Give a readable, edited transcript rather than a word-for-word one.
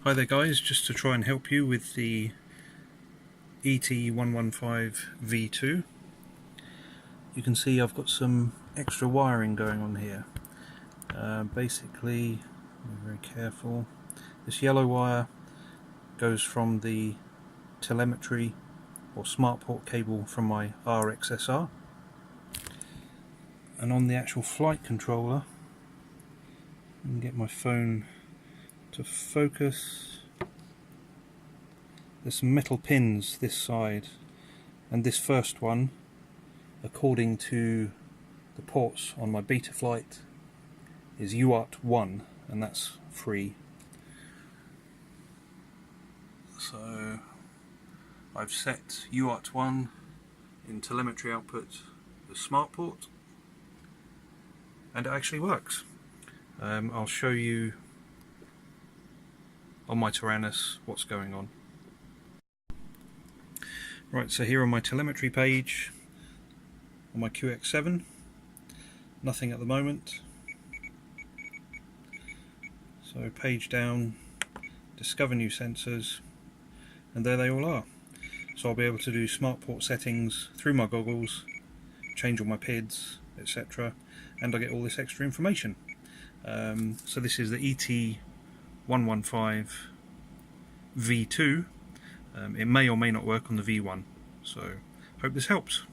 Hi there guys, just to try and help you with the ET115 V2. You can see I've got some extra wiring going on here. Basically, be very careful, this yellow wire goes from the telemetry or smartport cable from my rxsr, and on the actual flight controller, I can get my phone to focus. There's some metal pins this side, and this first one, according to the ports on my betaflight, is UART 1, and that's free. So I've set UART 1 in telemetry output the smartport, and it actually works. I'll show you on my Tyrannus what's going on. Right, so here on my telemetry page, on my QX7, nothing at the moment. So page down, discover new sensors, and there they all are. So I'll be able to do smartport settings through my goggles, change all my pids, etc., and I get all this extra information. So this is the ET115 V2. It may or may not work on the V1, so hope this helps.